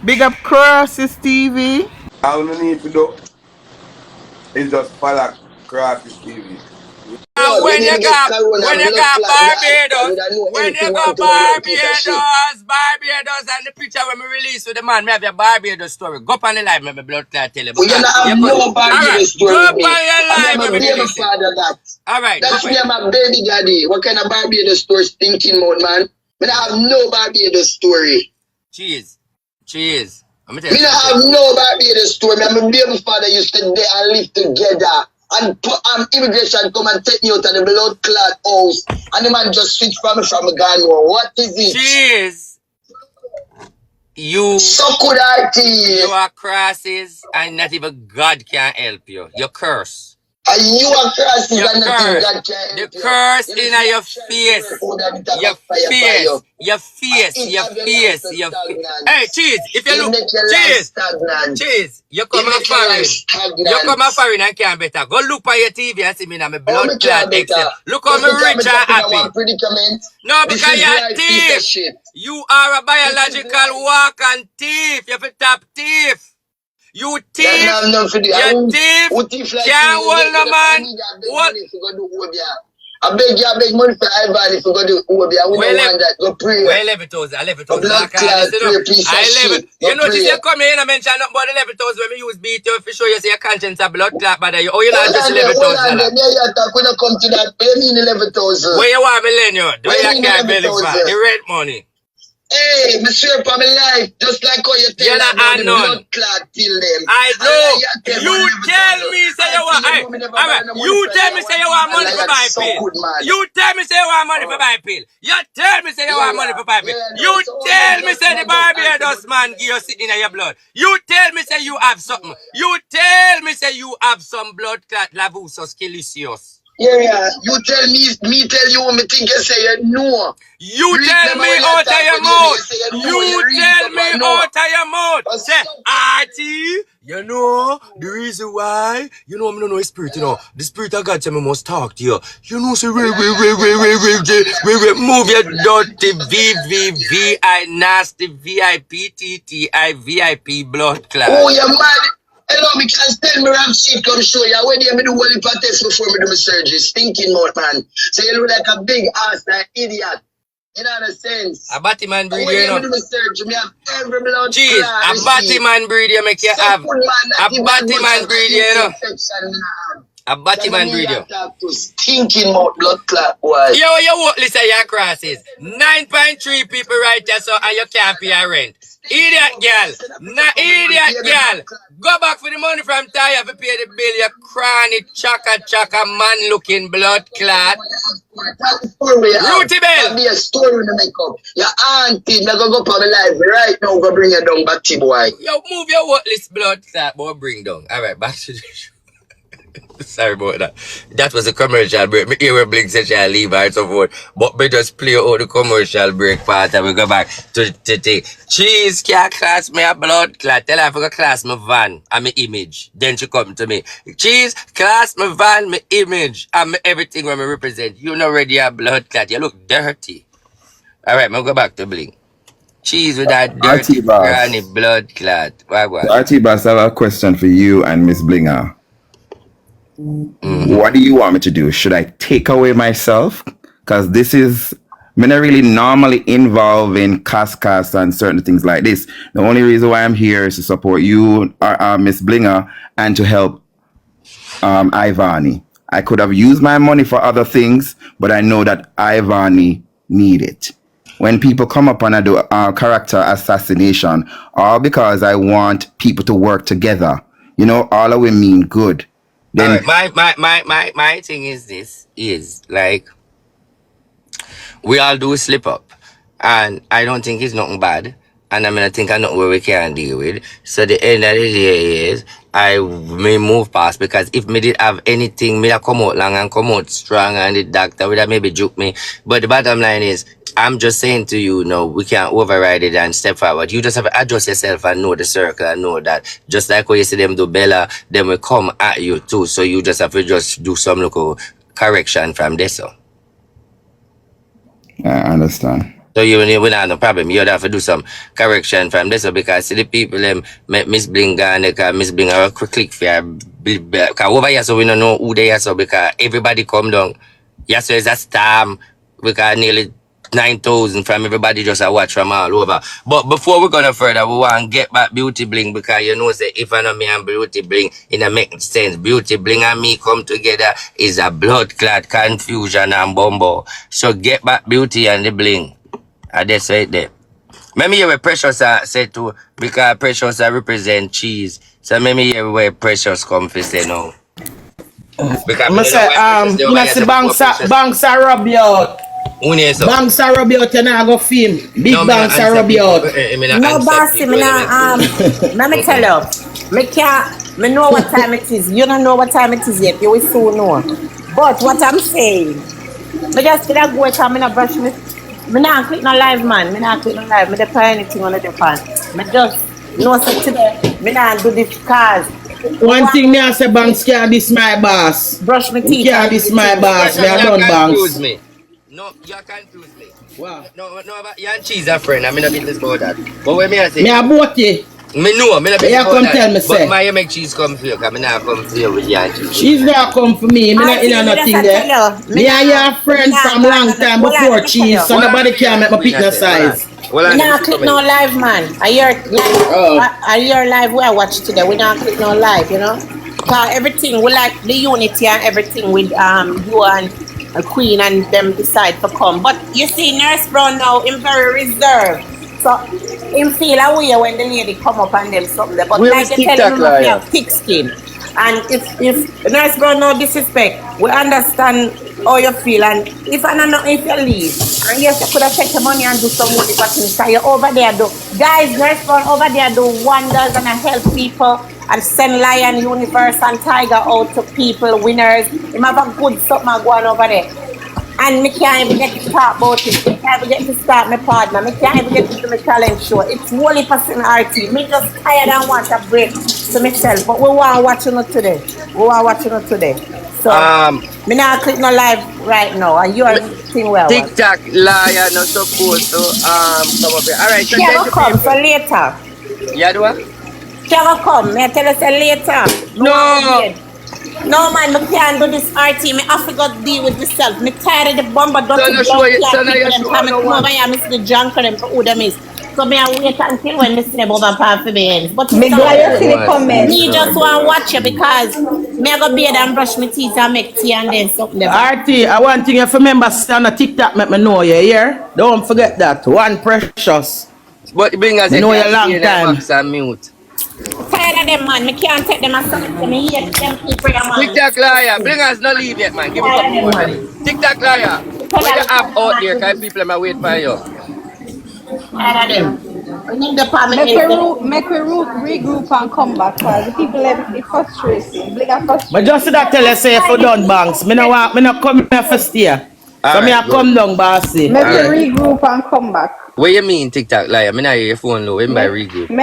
Big up Crosses TV. All you need to do is just follow Crosses TV. And when you got Barbados, Barbados, and the picture when we release with the man, me have your Barbados story. Go up on the live, me blood clot tell you. We don't have no Barbados story. Go up on your live, I'm a baby father that. Alright. That's me, I'm a baby daddy. What kind of Barbados story thinking mode, man? Me don't have no Barbados story. Cheers. Me don't have no Barbados story. I'm a baby father used to there and live together. And immigration come and take me out of the blood clot house. And the man just switch from Ghana. What is it? Cheers. You are Crosses and not even God can help you. You curse. And you are Crosses and nothing God can help you. The curse in your face. Your face. Hey, cheese. If you look, cheese. You come a foreign and can't better. Go look on your TV and see me now. My blood clot excel. Look how me rich and happy. No, because you're thief. You are a biological walk-on thief. You're a top thief. You thief. You thief. Can't hold no man. What? I beg money for Ivan if you go to Obia. We don't want that. Go pray. Well, 11,000. I you notice you come here and mention nothing about 11,000 when we use beat you to show you say your conscience a blood clot, but you not just 11,000. When I come to that, pay me 11,000. Where you want me lend you? Do you can't belly for the rent money? Hey, me swear for my life, just like how you tell me about the blood clot till them. I know. You tell me say you want. You tell me say you want money for buy pill. You tell me say you want money for buy pill. You tell me say you want money for buy pill. You tell me say the Barbados man give you sitting in your blood. You tell me say you have something. You tell me say you have some blood clot lavusos kilicious. Yeah, you tell me tell you, me think you say you know. You tell me out of your mouth. You tell me out of your mouth. Say, Artie, you know the reason why. You know, I don't know the spirit, you know. The spirit of God tell me must talk to you. You know, say, move your dirty VVVI nasty VIPTTI VIP blood clot. Oh, you're mad. Hello, me can tell me ram shit come show you. When you do one test before me do my surgery, stinking mouth man. So you look like a big ass, like idiot. You know the sense. A batty man breed, you know. When do my surgery, me have every blood. Jeez, a batty man breed you make you have. A batty man breed, you know. A batty man breed you. Stinking mouth blood clot, boy. Yo, listen, your Crosses. 9.3 people right there, so and you can't pay your rent. Idiot girl. Idiot girl. Go back for the money from Taya to pay the bill. You cranny chaka man looking blood clot. Rooty Bell. That'll be a story to make up. Your auntie, now go up on the live right now, go bring you down back to boy. Yo, move your worthless blood clot, boy, bring down. Alright, back to the show. Sorry about that. That was a commercial break. Me hear Blink said she'll leave and so forth. But we just play out the commercial break part and we go back to take. Cheese can't class me a blood clot. Tell her I forgot class my van and my image. Then she come to me. Cheese, class my van, my image, and everything when me represent. You not ready a blood clot. You look dirty. Alright, I'm go back to Blink. Cheese with that dirty granny blood clot. Artie Bass, I have a question for you and Miss Blinger. What do you want me to do? Should I take away myself? Because this is, I'm not really normally involved in cast and certain things like this. The only reason why I'm here is to support you, Miss Blinger, and to help Ivani. I could have used my money for other things, but I know that Ivani need it. When people come up and I do character assassination, all because I want people to work together. You know, all of we mean good. Then my thing is this is like we all do slip up and I don't think it's nothing bad and I think I know where we can deal with. So the end of the day is I may move past because if me did have anything me have come out long and come out strong and the doctor would have maybe juke me. But the bottom line is I'm just saying to you, no, we can't override it and step forward. You just have to adjust yourself and know the circle and know that just like when you see them do Bella, them will come at you too. So you just have to just do some local correction from this. So. I understand. So you will not have no problem. You'd have to do some correction from this because see the people them Miss Bling and Miss Bling are quick click for because over here so we don't know who they are so because everybody come down. Yes, so it's a storm because nearly 9,000 from everybody just a watch from all over. But before we go no further, we want to get back Beauty Bling because you know say if I know me and Beauty Bling it make sense. Beauty Bling and me come together is a blood clot confusion and bumbo. So get back Beauty and the Bling. That's right there. Maybe you were Precious said to because Precious represent cheese. So maybe you where Precious come for say no. Because I say, you know, see banks are rub you out. Banks are rub you out, you know, go film. Big banks are rub you out. No, bossy, let me tell you. Me know what time it is. You don't know what time it is yet. You will soon know. But what I'm saying, me just still go because I'm not brush me. Me not click no live, man. Me not click no live. Me don't play anything on the Japan. Me just know so today. Me not do this cause. One thing me I say, banks can't diss my boss. Brush me teeth. Can't diss my boss. Me I done banks. Me. No, you confuse me. Wow. No, you and cheese a friend. I'm in a business about that. But when me I say, Me a both you. me know, me not You come tell me but say. my make cheese come for you, because me not come for you with you and cheese. She's not come for me. Me not in a nothing there. Me and your friend from long time before cheese, so nobody can make me pick no size. We not click no live, man. Are your live we watch today? We not click no live, you know. Cause everything we like the unity and everything with you and Queen and them decide to come. But you see, Nurse Brown now him very reserved. So him feel away when the lady come up and them something there. But Where like is they tell him TikTok, he have thick skin. And if Nurse Brown no disrespect, we understand how you feel, and if I don't know if you leave, and yes, you could have take the money and do some money for things. So you over there do, guys, Nurse Brown over there do wonders and I help people and send Lion, Universe and Tiger out to people, winners. Him have a good something going over there. And me can't even get to talk about it. Me can't even get to start my partner. Me can't even get to do my talent show. It's only for RT. Me just tired and want a break to myself. But we want to watch you today. So, me not click no live right now. And you are thing well. TikTok liar not supposed to come up here. Alright, so she will come so later. Yeah, do what? She will come. Me tell you say later. No man, I can't do this RT. Me have to go deal with myself. Me tired of the bomber dirty blood clot people them coming over here. Me see the junk of them for who them is. So me I wait until when me see them over pan for me ends. But me just want to watch you because me I go bathe and brush my teeth and make tea and then something. RT, I want thing you remember stand on TikTok make me know you here. Don't forget that. One Precious. But bring us know you long time. And mute. Tired of them man, me can't take them as something. Me hate them people, man. TikTok liar, bring us no leave yet, man. Give me a couple more minutes. TikTok liar, what you have out there? Because people might wait for you. Tired of them. Make we regroup and come back because the people are frustrated. But just that tell us say for done banks. Me no come here for stay. So me I come down, bossy. Make we regroup and come back. What you mean TikTok liar? Me not hear your phone low. When by regroup?